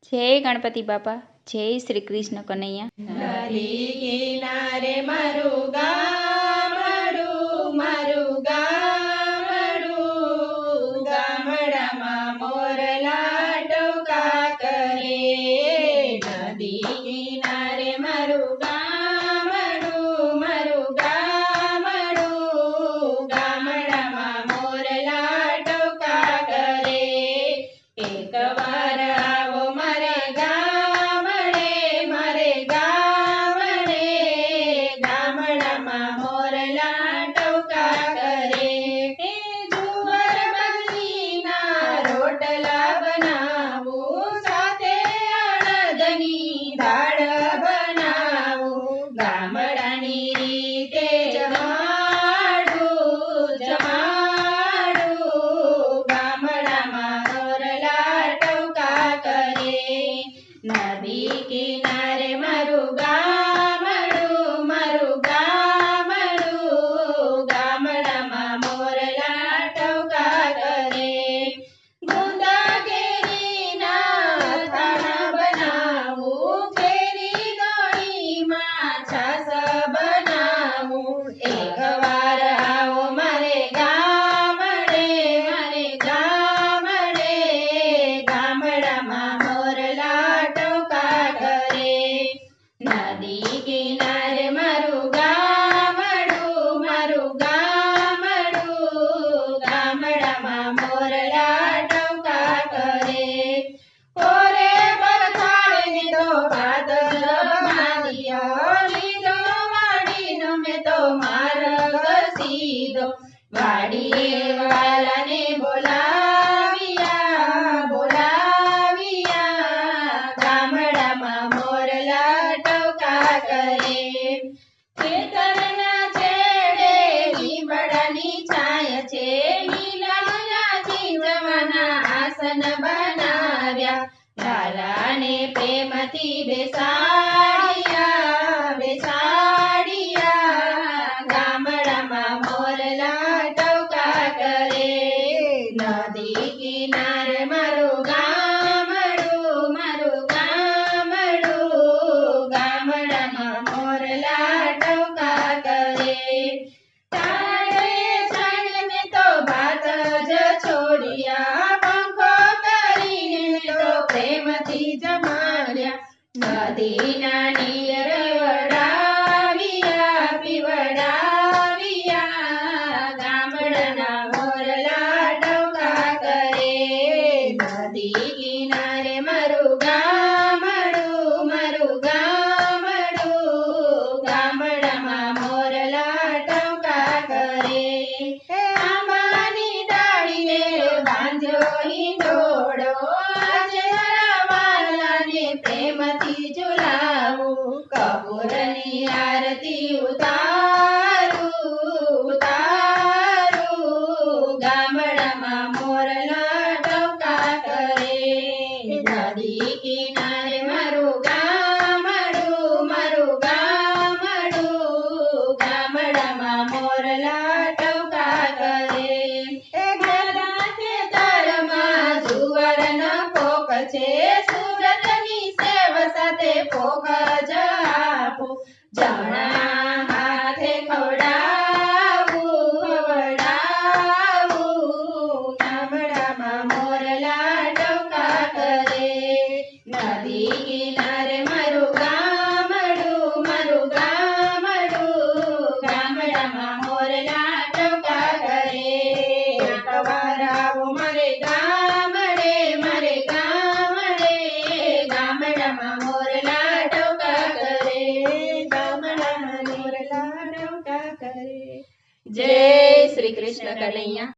જય ગણપતિ બાપા, જય શ્રી કૃષ્ણ કનૈયા। નદી કિનારે મારું ગામડું, મારું ગામડું, ગામડામાં મોરલા ટોકા કરે। નદી કિનારે મારું ગામડું, મારું ગામડું, ગામડામાં મોરલા ટોકા કરે। એકવાર આવો મારે ગામડે, મારે ગામડે, ગામડામાં મોરલા ટોકા કરે। જુવાર બાજરીના રોટલા બનાવું, સાથે અડદની દાળ બનાવું। ગામડાની રીતે જમાડું, જમાડું, ગામડામાં મોરલા ટોકા કરે। નદી કિનારે મારું ગામડું, મારું ગામડું, ગામડામાં મોરલા ટોકા કરે। ગુંદા કેરીના અથાણાં બનાવું, કેરી દોણીમાં છાશ બનાવું। એકવાર આવો મારે ગામડે, મારે ગામડે, ગામડામાં મોરલા ટોકા કરે। નદી કિનારે મારું ગામડું, મારું ગામડું, ગામડામાં મોરલા ટોકા કરે। કોરે પથારીને તો ભાત જ બાંધ્યો, લીધો વાડીનો મેં તો માર્ગ સીધો। વાડીએ વાલાને બોલાવ્યા, બોલાવ્યા, ગામડામાં મોરલા ટોકા કરે। ખેતરના છેડે લીમડાની છાંય છે, લીલા ઝીંઝવાના આસન બનાવ્યા। લાલાને પ્રેમથી બેસાડ્યા, બેસાડ્યા, ગામડામાં મોરલા ટોકા કરે। નદી કિનારે મારું ગામડું, મારું ગામડું, ગામડામાં મોરલા ટોકા કરે। ટાળે છાંય મેં તો ભાત જ છોડ્યા, પંખો કરીને મેં તો પ્રેમથી જમાડ્યા। નદીના નીર પીવડાવ્યા, પીવડાવ્યા, ગામડાના મોરલા ટોકા કરે। નદી કિનારે મારું ગામડું, મારું ગામડું, ગામડામાં મોરલા ટોકા કરે। આંબાની ડાળીએ બાંધ્યો હિંડોળો, આજે વાલાને પ્રેમથી ઝુલાવું। કપૂરની આરતી ઉતારું, ઉતારું, ગામડામાં મોરલા ટોકા કરે। નદી કિનારે મારું ગામડું, મારું ગામડું, ગામડામાં મોરલા ટોકા કરે। મારા ખેતરમાં જુવારનો પોક છે, સુરતની સેવ સાથે પોક જ આપું। જમણા હાથે ખવડાવું, ખવડાવું, ગામડામાં મોરલા ટોકા કરે। નદી કિનારે મારું ગામડું, મારું ગામડું, ગામડામાં મોરલા ટોકા કરે। એકવાર આવો મારે ગામડે, મારે ગામડે, ગામડામાં મોરલા ટોકા કરે। ગામડામાં મોરલા ટોકા કરે। જય શ્રી કૃષ્ણ કનૈયા।